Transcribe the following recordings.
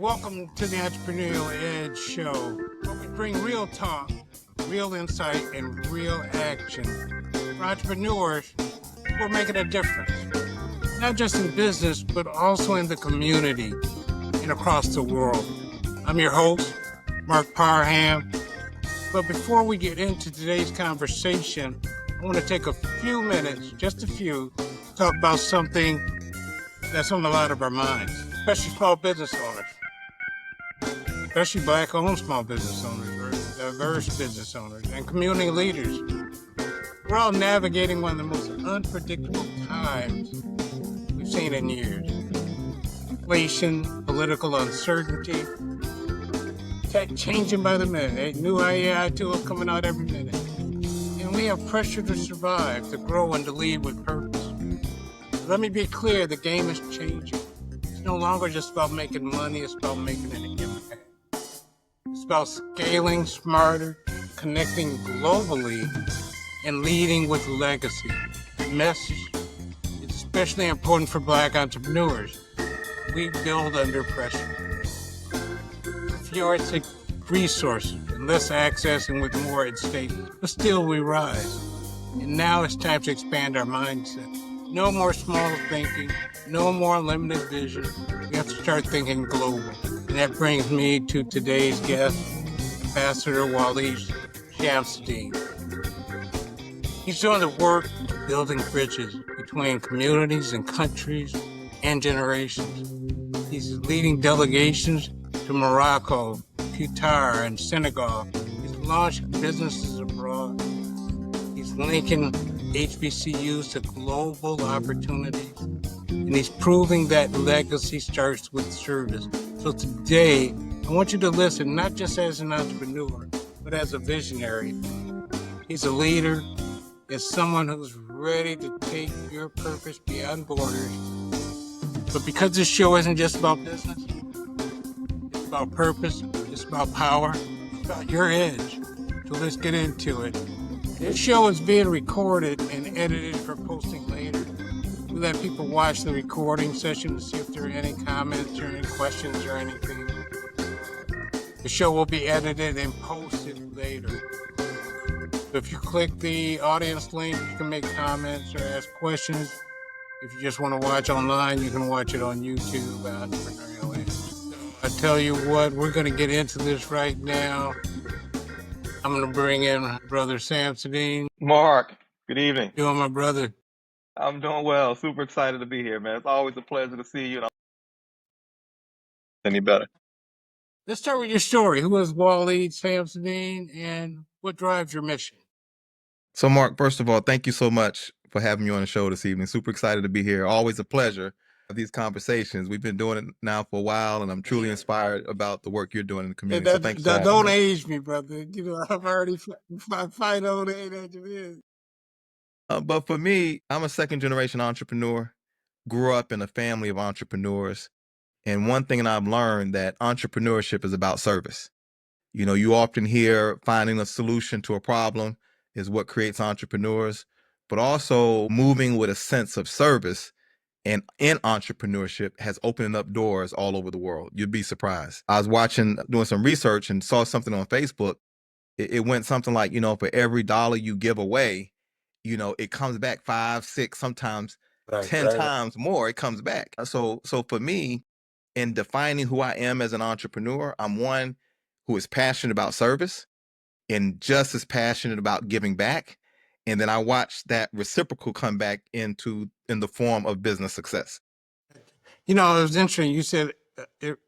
Welcome to the Entrepreneurial Edge Show, where we bring real talk, real insight, and real action. For entrepreneurs, we're making a difference, not just in business, but also in the community and across the world. I'm your host, Mark Parham. But before we get into today's conversation, I want to take a few minutes, just a few, to talk about something that's on a lot of our minds, especially small business owners. Especially Black-owned small business owners, or diverse business owners, and community leaders. We're all navigating one of the most unpredictable times we've seen in years. Inflation, political uncertainty, tech changing by the minute, new AI tools coming out every minute. And we have pressure to survive, to grow, and to lead with purpose. Let me be clear, the game is changing. It's no longer just about making money, it's about making an impact. It's about scaling smarter, connecting globally, and leading with legacy. The message is especially important for Black entrepreneurs. We build under pressure. Fewer resources and less access, and with more at stake, but still we rise. And now it's time to expand our mindset. No more small thinking, no more limited vision. We have to start thinking global. And that brings me to today's guest, Ambassador Waleed Shamsid-Deen. He's doing the work of building bridges between communities and countries and generations. He's leading delegations to Morocco, Qatar, and Senegal. He's launched businesses abroad. He's linking HBCUs to global opportunities. And he's proving that legacy starts with service. So today, I want you to listen, not just as an entrepreneur, but as a visionary. He's a leader. Is someone who's ready to take your purpose beyond borders. But because this show isn't just about business, it's about purpose, it's about power, it's about your edge. So let's get into it. This show is being recorded and edited for posting later. We let people watch the recording session to see if there are any comments or any questions or anything. The show will be edited and posted later. So if you click the audience link, you can make comments or ask questions. If you just want to watch online, you can watch it on YouTube at Entrepreneurial Edge. So I tell you what, we're going to get into this right now. I'm going to bring in Brother Shamsid-Deen. Mark, good evening. How you doing, my brother? I'm doing well. Super excited to be here, man. It's always a pleasure to see you. Any better? Let's start with your story. Who is Waleed Shamsid-Deen and what drives your mission? So, Mark, first of all, thank you so much for having me on the show this evening. Super excited to be here. Always a pleasure of these conversations. We've been doing it now for a while, and I'm truly inspired about the work you're doing in the community. So thanks for don't age me, brother. You know, I'm already fine old age as it is. But for me, I'm a second-generation entrepreneur, grew up in a family of entrepreneurs, and one thing that I've learned that entrepreneurship is about service. You know, you often hear finding a solution to a problem is what creates entrepreneurs, but also moving with a sense of service and in entrepreneurship has opened up doors all over the world. You'd be surprised. I was doing some research and saw something on Facebook. It went something like, you know, for every dollar you give away, you know, it comes back 5, 6, sometimes 10 times more. It comes back. So for me, in defining who I am as an entrepreneur, I'm one who is passionate about service and just as passionate about giving back. And then I watched that reciprocal come back in the form of business success. You know, it was interesting. You said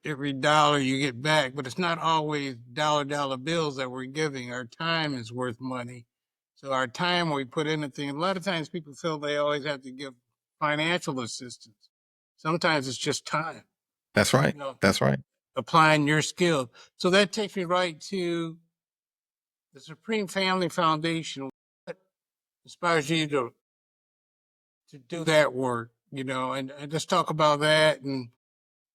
every dollar you get back, but it's not always dollar bills that we're giving. Our time is worth money. So our time we put in a thing, a lot of times people feel they always have to give financial assistance. Sometimes it's just time. That's right. You know, that's right. Applying your skill. So that takes me right to the Supreme Family Foundation. What inspires you to do that work, you know, and let's talk about that and,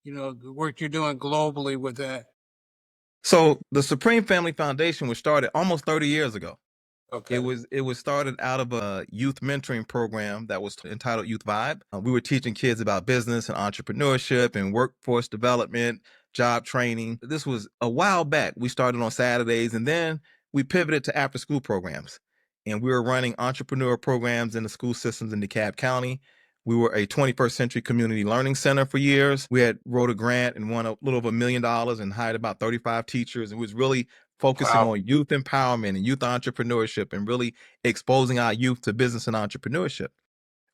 you know, the work you're doing globally with that. So the Supreme Family Foundation was started almost 30 years ago. It Okay. was started out of a youth mentoring program that was entitled Youth Vibe. We were teaching kids about business and entrepreneurship and workforce development, job training. This was a while back. We started on Saturdays, and then we pivoted to after school programs. And we were running entrepreneur programs in the school systems in DeKalb County. We were a 21st century community learning center for years. We had wrote a grant and won a little over $1 million and hired about 35 teachers. It was really focusing Wow. on youth empowerment and youth entrepreneurship and really exposing our youth to business and entrepreneurship.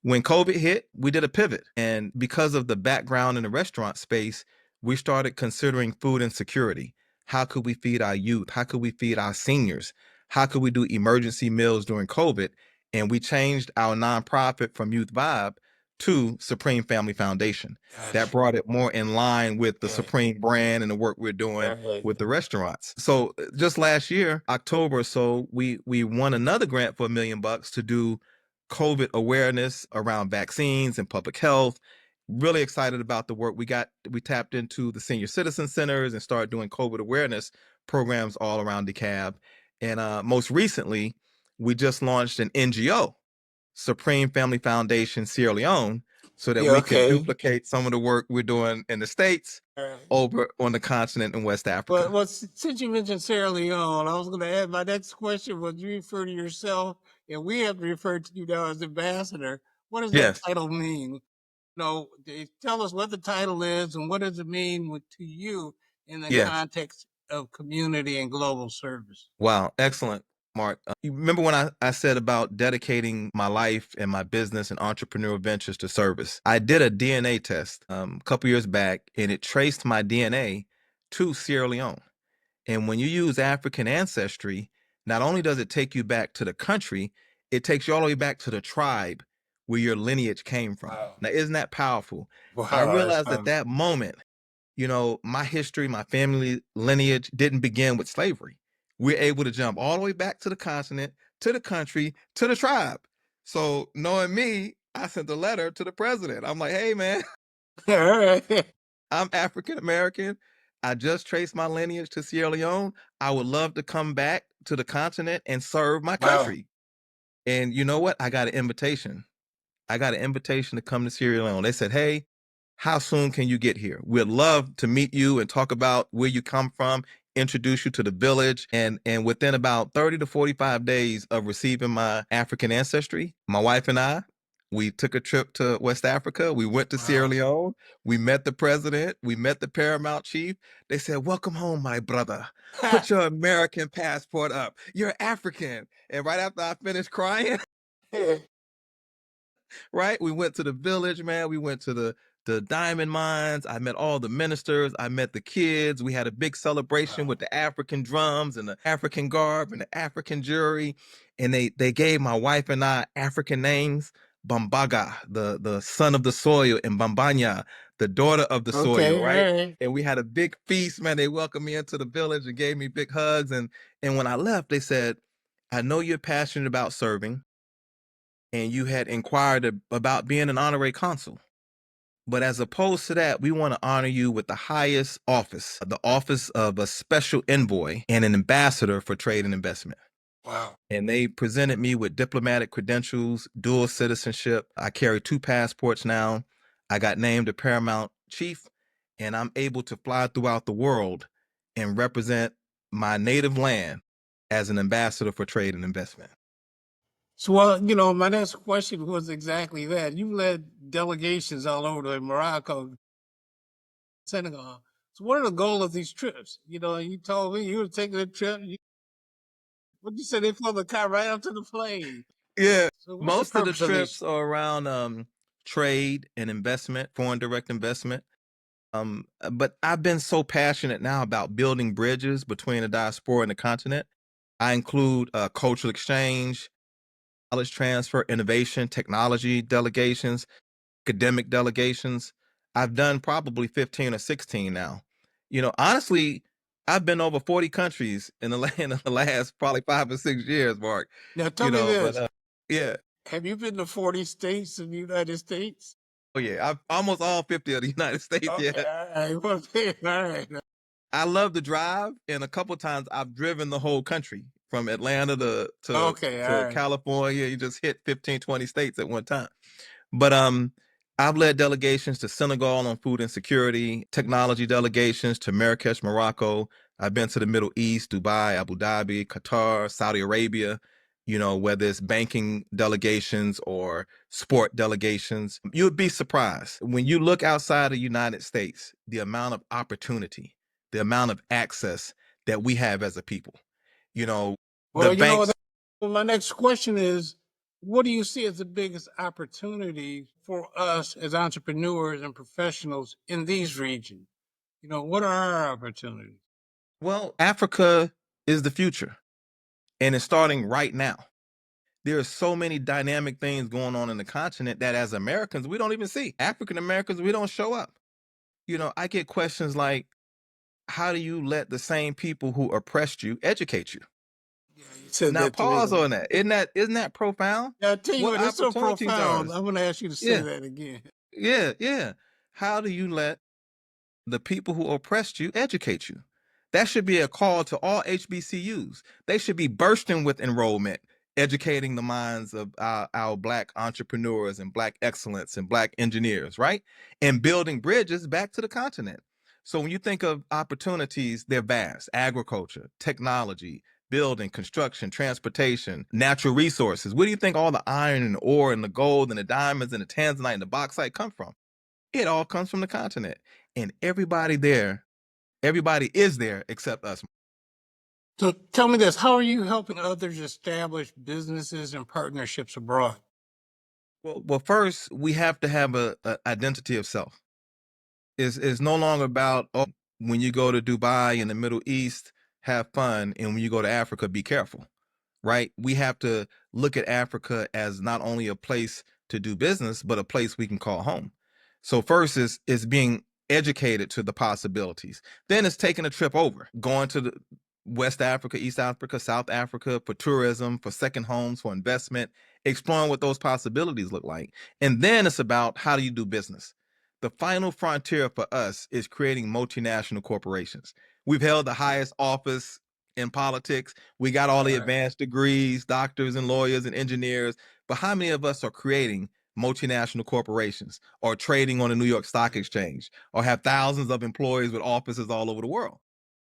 When COVID hit, we did a pivot. And because of the background in the restaurant space, we started considering food insecurity. How could we feed our youth? How could we feed our seniors? How could we do emergency meals during COVID? And we changed our nonprofit from Youth Vibe to Supreme Family Foundation. That Gotcha. brought it more in line with the Yeah. Supreme brand and the work we're doing Right. with the restaurants. So just last year, October or so, we won another grant for $1 million to do COVID awareness around vaccines and public health. Really excited about the work we tapped into the senior citizen centers and started doing COVID awareness programs all around DeKalb. And most recently, we just launched an NGO, Supreme Family Foundation Sierra Leone, so that Yeah, we could okay. duplicate some of the work we're doing in the States All right. over on the continent in West Africa. Well, since you mentioned Sierra Leone, I was going to add my next question was you refer to yourself, and we have referred to you now as ambassador. What does that Yes, title mean? No, tell us what the title is and what does it mean to you in the yes. context of community and global service? Wow, excellent, Mark. You remember when I said about dedicating my life and my business and entrepreneurial ventures to service? I did a DNA test a couple years back, and it traced my DNA to Sierra Leone. And when you use African ancestry, not only does it take you back to the country, it takes you all the way back to the tribe where your lineage came from. Wow. Now, isn't that powerful? Wow, I that's realized at that moment, my history, my family lineage didn't begin with slavery. We're able to jump all the way back to the continent, to the country, to the tribe. So knowing me, I sent a letter to the president. I'm like, hey, man, all right. I'm African American. I just traced my lineage to Sierra Leone. I would love to come back to the continent and serve my Wow. country. And you know what? I got an invitation. I got an invitation to come to Sierra Leone. They said, hey, how soon can you get here? We'd love to meet you and talk about where you come from, introduce you to the village. And within about 30 to 45 days of receiving my African ancestry, my wife and I, we took a trip to West Africa. We went to Sierra Wow. Leone. We met the president. We met the paramount chief. They said, welcome home, my brother. Put your American passport up. You're African. And right after I finished crying, right? We went to the village, man. We went to the diamond mines. I met all the ministers. I met the kids. We had a big celebration Wow. with the African drums and the African garb and the African jewelry. And they gave my wife and I African names. Bambaga, the son of the soil, and Bambanya, the daughter of the soil, Okay, right? all right. And we had a big feast, man. They welcomed me into the village and gave me big hugs. And when I left, they said, I know you're passionate about serving and you had inquired about being an honorary consul. But as opposed to that, we want to honor you with the highest office, the office of a special envoy and an ambassador for trade and investment. Wow. And they presented me with diplomatic credentials, dual citizenship. I carry 2 passports now. I got named a paramount chief, and I'm able to fly throughout the world and represent my native land as an ambassador for trade and investment. So, well, my next question was exactly that. You led delegations all over Morocco, Senegal. So, what are the goals of these trips? You told me you were taking a trip. What you said they pulled the car right up to the plane. Yeah, So, what's the most of the purpose of these? trips are around trade and investment, foreign direct investment. But I've been so passionate now about building bridges between the diaspora and the continent. I include cultural exchange, knowledge transfer, innovation, technology delegations, academic delegations. I've done probably 15 or 16 now. Honestly, I've been over 40 countries in in the last probably 5 or 6 years, Mark. Now, tell me But this: yeah. have you been to 40 states in the United States? Oh yeah, I've almost all 50 of the United States. Okay, Yeah, all right, well, all right. I love to drive, and a couple times I've driven the whole country from Atlanta Okay, all to right. California. You just hit 15, 20 states at one time. But I've led delegations to Senegal on food insecurity, technology delegations to Marrakesh, Morocco. I've been to the Middle East, Dubai, Abu Dhabi, Qatar, Saudi Arabia, whether it's banking delegations or sport delegations. You'd be surprised when you look outside the United States, the amount of opportunity, the amount of access that we have as a people. The Well, banks. my next question is, what do you see as the biggest opportunity for us as entrepreneurs and professionals in these regions? What are our opportunities? Well, Africa is the future, and it's starting right now. There are so many dynamic things going on in the continent that as Americans, we don't even see. African Americans, we don't show up. I get questions like, how do you let the same people who oppressed you educate you? Yeah, you said Now that to me. pause on that. Isn't that profound? Yeah, I tell you What what, it's so opportunities are profound. us? I'm going to ask you to say Yeah, that again. yeah. How do you let the people who oppressed you educate you? That should be a call to all HBCUs. They should be bursting with enrollment, educating the minds of our Black entrepreneurs and Black excellence and Black engineers, right? And building bridges back to the continent. So when you think of opportunities, they're vast: agriculture, technology, building, construction, transportation, natural resources. Where do you think all the iron and ore and the gold and the diamonds and the tanzanite and the bauxite come from? It all comes from the continent. And everybody is there except us. So tell me this, how are you helping others establish businesses and partnerships abroad? Well, first we have to have a identity of self. It's no longer about, oh, when you go to Dubai in the Middle East, have fun, and when you go to Africa, be careful. Right? We have to look at Africa as not only a place to do business, but a place we can call home. So first is being educated to the possibilities. Then it's taking a trip over, going to the West Africa, East Africa, South Africa for tourism, for second homes, for investment, exploring what those possibilities look like. And then it's about, how do you do business? The final frontier for us is creating multinational corporations. We've held the highest office in politics. We got all the advanced degrees, doctors and lawyers and engineers. But how many of us are creating multinational corporations or trading on the New York Stock Exchange or have thousands of employees with offices all over the world?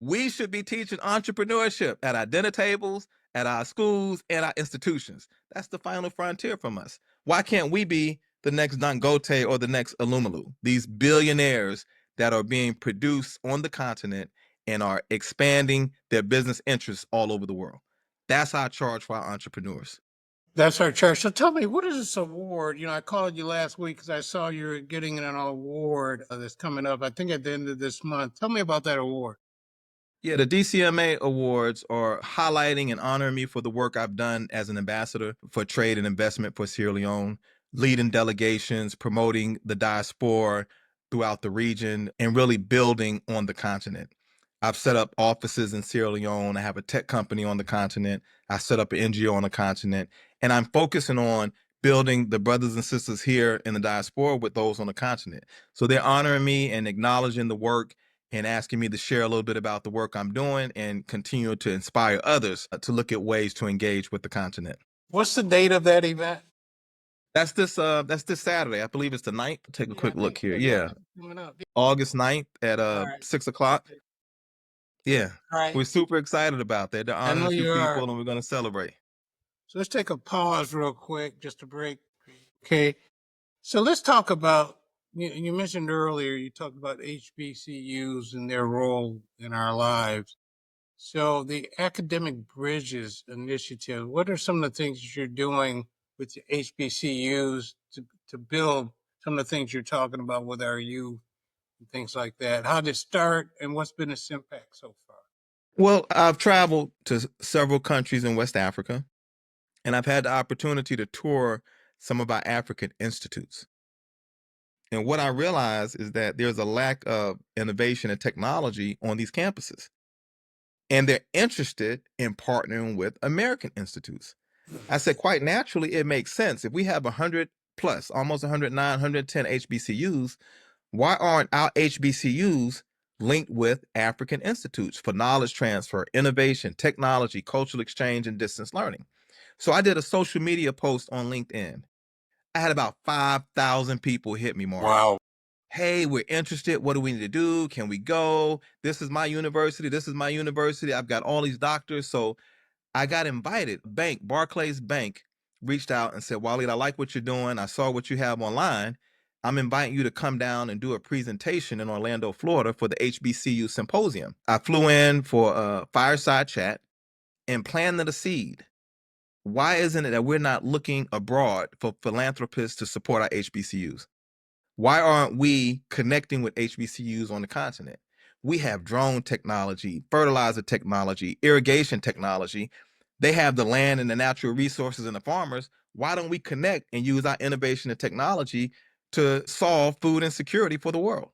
We should be teaching entrepreneurship at our dinner tables, at our schools, and our institutions. That's the final frontier from us. Why can't we be the next Dangote or the next Alumalu? These billionaires that are being produced on the continent and are expanding their business interests all over the world. That's our charge for our entrepreneurs. That's our charge. So tell me, what is this award? I called you last week because I saw you're getting an award that's coming up, I think at the end of this month. Tell me about that award. Yeah, the DCMA awards are highlighting and honoring me for the work I've done as an ambassador for trade and investment for Sierra Leone, leading delegations, promoting the diaspora throughout the region, and really building on the continent. I've set up offices in Sierra Leone. I have a tech company on the continent. I set up an NGO on the continent, and I'm focusing on building the brothers and sisters here in the diaspora with those on the continent. So they're honoring me and acknowledging the work and asking me to share a little bit about the work I'm doing and continue to inspire others to look at ways to engage with the continent. What's the date of that event? That's this Saturday. I believe it's the 9th. Take a Yeah, I quick look think here. so. Yeah, Yeah. coming up. August 9th at All right. 6 o'clock. Yeah. All right. We're super excited about that. They're I honoring know a few you are. people and we're going to celebrate. So let's take a pause real quick, just a break. Okay. So let's talk about, you mentioned earlier, you talked about HBCUs and their role in our lives. So the Academic Bridges Initiative, what are some of the things that you're doing with the HBCUs to build some of the things you're talking about with our youth and things like that? How did it start and what's been its impact so far? Well, I've traveled to several countries in West Africa, and I've had the opportunity to tour some of our African institutes. And what I realize is that there's a lack of innovation and technology on these campuses. And they're interested in partnering with American institutes. I said, quite naturally, it makes sense. If we have 100 plus, almost 109, 110 HBCUs, why aren't our HBCUs linked with African institutes for knowledge transfer, innovation, technology, cultural exchange, and distance learning. So I did a social media post on LinkedIn. I had about 5,000 people hit me, Mark. Wow. Hey, we're interested. What do we need to do? Can we go? This is my university. This is my university. I've got all these doctors. So I got invited. Barclays Bank reached out and said, Waleed, I like what you're doing. I saw what you have online. I'm inviting you to come down and do a presentation in Orlando, Florida for the HBCU symposium. I flew in for a fireside chat and planted the seed. Why isn't it that we're not looking abroad for philanthropists to support our HBCUs? Why aren't we connecting with HBCUs on the continent? We have drone technology, fertilizer technology, irrigation technology. They have the land and the natural resources and the farmers. Why don't we connect and use our innovation and technology to solve food insecurity for the world?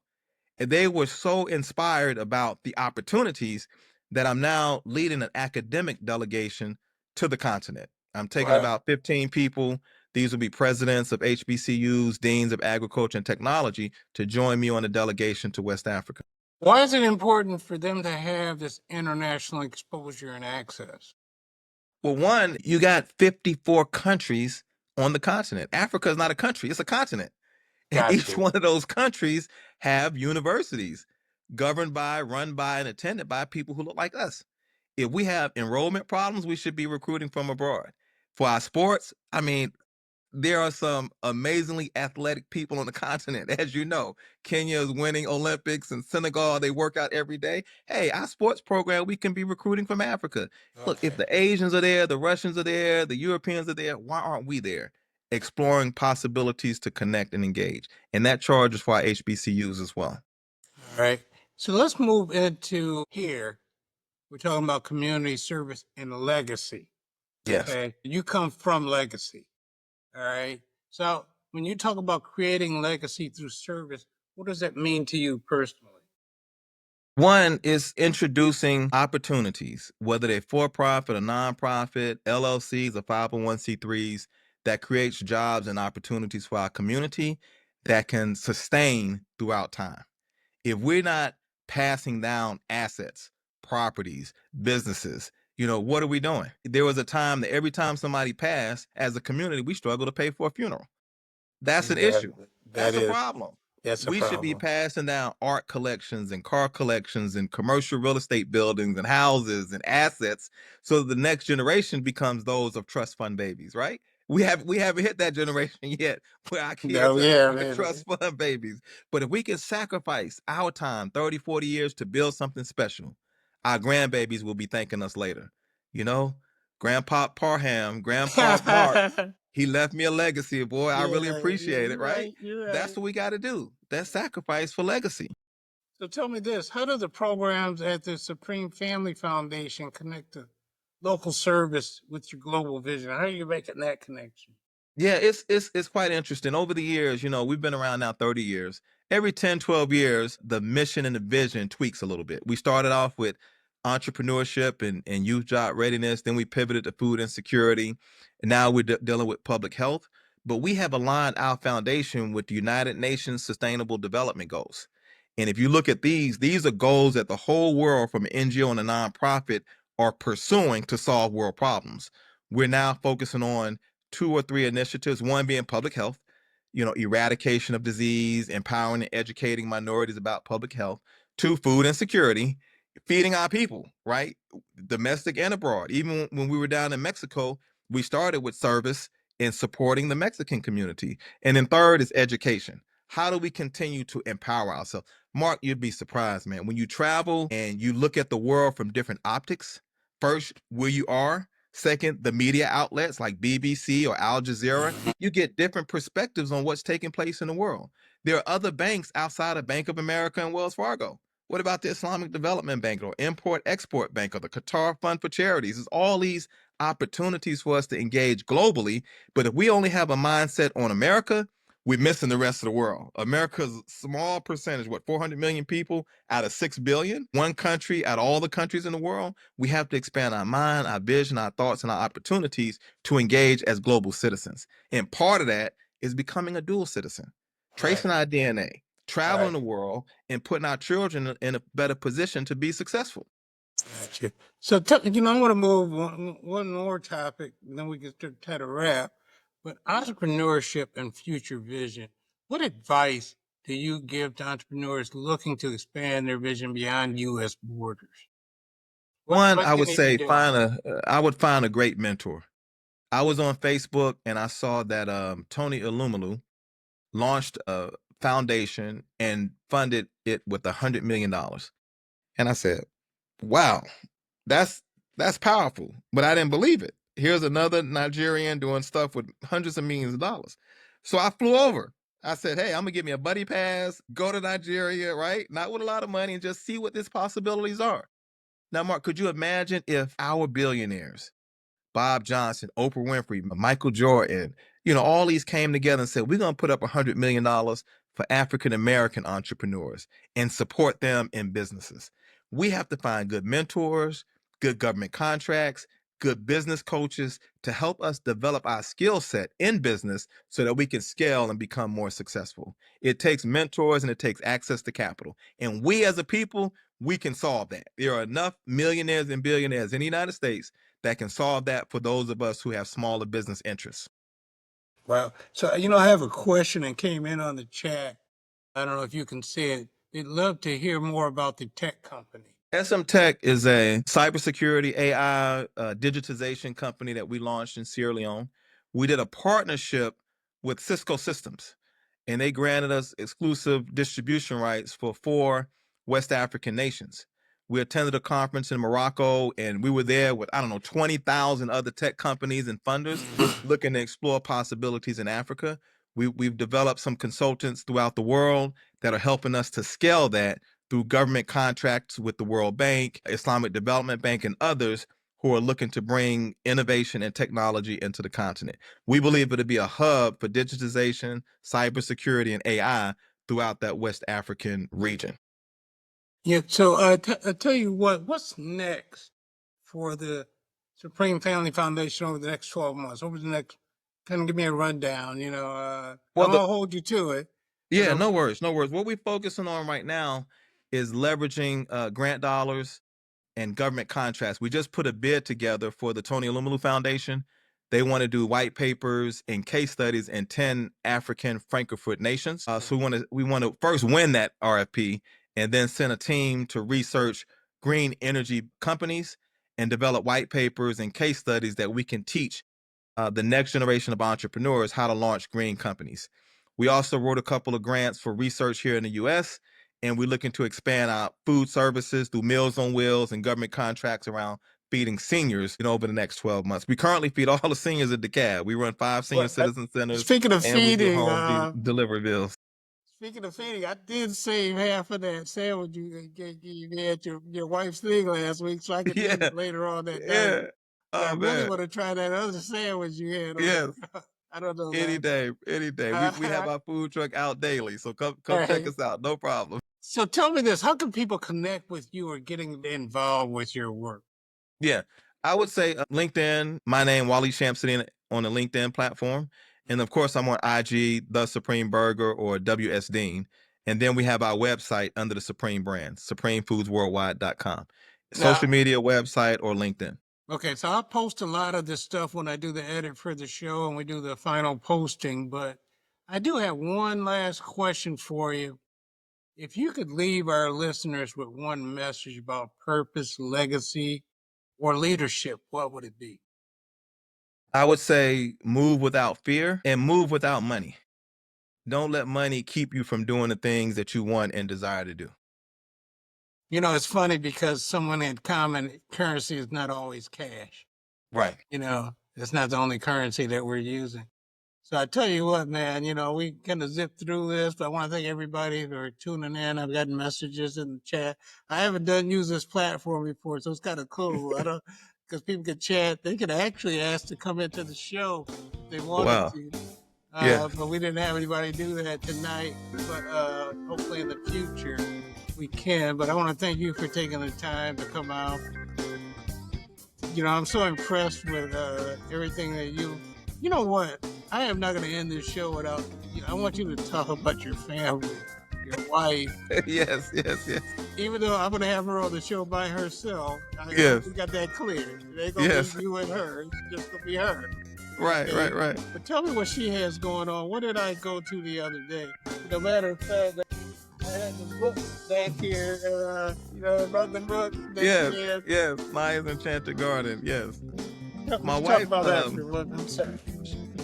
And they were so inspired about the opportunities that I'm now leading an academic delegation to the continent. I'm taking Wow. about 15 people. These will be presidents of HBCUs, deans of agriculture and technology to join me on a delegation to West Africa. Why is it important for them to have this international exposure and access? Well, one, you got 54 countries on the continent. Africa is not a country, it's a continent. And Got each you. one of those countries have universities governed by, run by, and attended by people who look like us. If we have enrollment problems, we should be recruiting from abroad. For our sports, I mean, there are some amazingly athletic people on the continent. As you know, Kenya is winning Olympics, and Senegal, they work out every day. Hey, our sports program, we can be recruiting from Africa. Look, if the Asians are there, the Russians are there, the Europeans are there, why aren't we there? Exploring possibilities to connect and engage. And that charge is for our HBCUs as well. All right. So let's move into here. We're talking about community service and legacy. Yes. Okay. You come from legacy. All right. So when you talk about creating legacy through service, what does that mean to you personally? One is introducing opportunities, whether they're for-profit or nonprofit, LLCs or 501c3s, that creates jobs and opportunities for our community that can sustain throughout time. If we're not passing down assets, properties, businesses, what are we doing? There was a time that every time somebody passed, as a community, we struggle to pay for a funeral. That's an issue. That's a problem. That's a We should be problem. passing down art collections and car collections and commercial real estate buildings and houses and assets so that the next generation becomes those of trust fund babies, right? We haven't hit that generation yet where our No, kids yeah, are man. trust fund babies. But if we can sacrifice our time, 30, 40 years to build something special, our grandbabies will be thanking us later. Grandpa Parham, Grandpa Mark, he left me a legacy, boy. I really appreciate it, right? You're right. That's what we got to do. That's sacrifice for legacy. So tell me this, how do the programs at the Supreme Family Foundation connect to local service with your global vision? How are you making that connection? Yeah, it's quite interesting. Over the years, we've been around now 30 years. Every 10, 12 years, the mission and the vision tweaks a little bit. We started off with entrepreneurship and youth job readiness. Then we pivoted to food insecurity. And now we're dealing with public health. But we have aligned our foundation with the United Nations Sustainable Development Goals. And if you look at these are goals that the whole world, from an NGO and a nonprofit, are pursuing to solve world problems. We're now focusing on 2 or 3 initiatives, one being public health, eradication of disease, empowering and educating minorities about public health. 2, food insecurity, feeding our people, right? Domestic and abroad. Even when we were down in Mexico, we started with service and supporting the Mexican community. And then 3rd is education. How do we continue to empower ourselves? Mark, you'd be surprised, man. When you travel and you look at the world from different optics, first, where you are, second, the media outlets like BBC or Al Jazeera, you get different perspectives on what's taking place in the world. There are other banks outside of Bank of America and Wells Fargo. What about the Islamic Development Bank or Import-Export Bank or the Qatar Fund for Charities? There's all these opportunities for us to engage globally, but if we only have a mindset on America, we're missing the rest of the world. America's small percentage, 400 million people out of 6 billion, one country out of all the countries in the world. We have to expand our mind, our vision, our thoughts, and our opportunities to engage as global citizens. And part of that is becoming a dual citizen, tracing our DNA, traveling the world and putting our children in a better position to be successful. Gotcha. So, I want to move one more topic, and then we can try to wrap. But entrepreneurship and future vision. What advice do you give to entrepreneurs looking to expand their vision beyond U.S. borders? One, What I they would need to say do? I would find a great mentor. I was on Facebook and I saw that Tony Illumalu launched a foundation and funded it with $100 million. And I said, wow, that's powerful. But I didn't believe it. Here's another Nigerian doing stuff with hundreds of millions of dollars. So I flew over. I said, hey, I'm gonna give me a buddy pass, go to Nigeria, right? Not with a lot of money, and just see what these possibilities are. Now, Mark, could you imagine if our billionaires, Bob Johnson, Oprah Winfrey, Michael Jordan, all these came together and said, we're going to put up $100 million for African-American entrepreneurs and support them in businesses. We have to find good mentors, good government contracts, good business coaches to help us develop our skill set in business so that we can scale and become more successful. It takes mentors and it takes access to capital. And we as a people, we can solve that. There are enough millionaires and billionaires in the United States that can solve that for those of us who have smaller business interests. Wow. So, I have a question that came in on the chat. I don't know if you can see it. They'd love to hear more about the tech company. SM Tech is a cybersecurity AI digitization company that we launched in Sierra Leone. We did a partnership with Cisco Systems, and they granted us exclusive distribution rights for 4 West African nations. We attended a conference in Morocco, and we were there with, 20,000 other tech companies and funders looking to explore possibilities in Africa. We've developed some consultants throughout the world that are helping us to scale that through government contracts with the World Bank, Islamic Development Bank, and others who are looking to bring innovation and technology into the continent. We believe it'll be a hub for digitization, cybersecurity, and AI throughout that West African region. Yeah, so I tell you what's next for the Supreme Family Foundation over the next 12 months, kind of give me a rundown, I'm going to hold you to it. Yeah, no worries. What we're focusing on right now is leveraging grant dollars and government contracts. We just put a bid together for the Tony Illumalu Foundation. They want to do white papers and case studies in 10 African Francophone nations. So we want to first win that RFP and then send a team to research green energy companies and develop white papers and case studies that we can teach the next generation of entrepreneurs how to launch green companies. We also wrote a couple of grants for research here in the U.S., and we're looking to expand our food services through Meals on Wheels and government contracts around feeding seniors over the next 12 months. We currently feed all the seniors at DeKalb. We run 5 senior citizen centers. Speaking of and feeding, we do home delivery bills. Speaking of feeding, I did save half of that sandwich you had your wife's thing last week, so I could eat it later on that night. Oh, I really want to try that other sandwich you had. Yes. I don't know. Any day. We have our food truck out daily, so come check us out. No problem. So tell me this: how can people connect with you or getting involved with your work? Yeah, I would say LinkedIn. My name, Waleed Shamsid-Deen, on the LinkedIn platform, and of course, I'm on IG, The Supreme Burger or WS Dean, and then we have our website under the Supreme brand, SupremeFoodsWorldwide.com. Social media, website, or LinkedIn. Okay, so I'll post a lot of this stuff when I do the edit for the show and we do the final posting, but I do have one last question for you. If you could leave our listeners with one message about purpose, legacy, or leadership, what would it be? I would say move without fear and move without money. Don't let money keep you from doing the things that you want and desire to do. It's funny because someone had commented currency is not always cash. Right. It's not the only currency that we're using. So I tell you what, man, we kind of zip through this, but I want to thank everybody for tuning in. I've gotten messages in the chat. I haven't use this platform before, so it's kind of cool. Because people can chat. They could actually ask to come into the show if they wanted to. But we didn't have anybody do that tonight. But hopefully in the future we can. But I want to thank you for taking the time to come out. I'm so impressed with everything that you know what? I am not going to end this show without, I want you to talk about your family, your wife. Yes, yes, yes. Even though I'm gonna have her on the show by herself, Yes. we got that clear. It ain't gonna Yes. be you and her. It's just gonna be her. Right, Okay? right. But tell me what she has going on. What did I go to the other day? No matter of fact, I had the book back here. About the book. That Yes, she had. yes. Maya's Enchanted Garden. Yes. My Talk wife, about that for a minute. I'm sorry.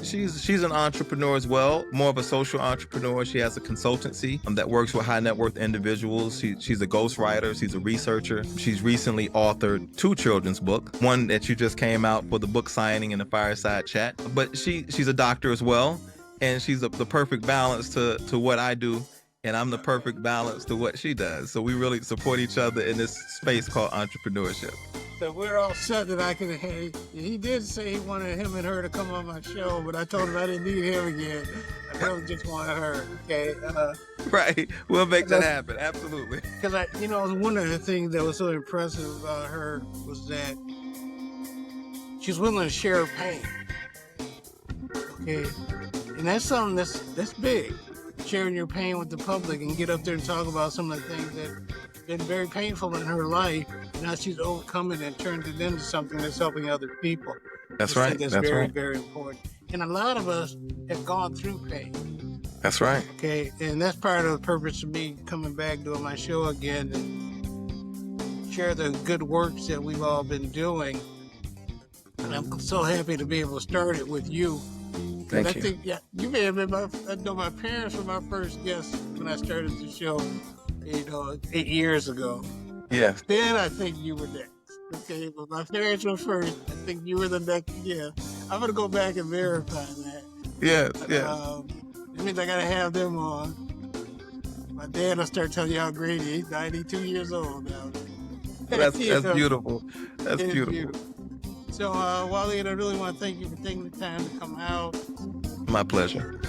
she's an entrepreneur as well, more of a social entrepreneur. She has a consultancy that works with high net worth individuals. She's a ghostwriter. She's a researcher. She's recently authored 2 children's books, one that you just came out for the book signing and the fireside chat. But she's a doctor as well, and she's the perfect balance to what I do, and I'm the perfect balance to what she does. So we really support each other in this space called entrepreneurship. So we're all set that I can. Hey, he did say he wanted him and her to come on my show, but I told him I didn't need him again. I really just wanted her. Okay. Right. We'll make that happen. Absolutely. Because one of the things that was so impressive about her was that she's willing to share her pain. Okay. And that's something that's big. Sharing your pain with the public and get up there and talk about some of the things that have been very painful in her life. Now she's overcome it and turned it into something that's helping other people. That's I right. think that's That's very, right. very important. And a lot of us have gone through pain. That's right. Okay, and that's part of the purpose of me coming back doing my show again and share the good works that we've all been doing. And I'm so happy to be able to start it with you. Thank I you. think you may have been my parents were my first guests when I started the show, 8 years ago. Yes. Then I think you were next. Okay, but my parents were first. I think you were the next. Yeah, I'm gonna go back and verify that. Yes. Yes. It means I gotta have them on. My dad will start telling you how great he is. He's 92 years old now. That's You know, beautiful. That's it's beautiful. So, Waleed, I really want to thank you for taking the time to come out. My pleasure.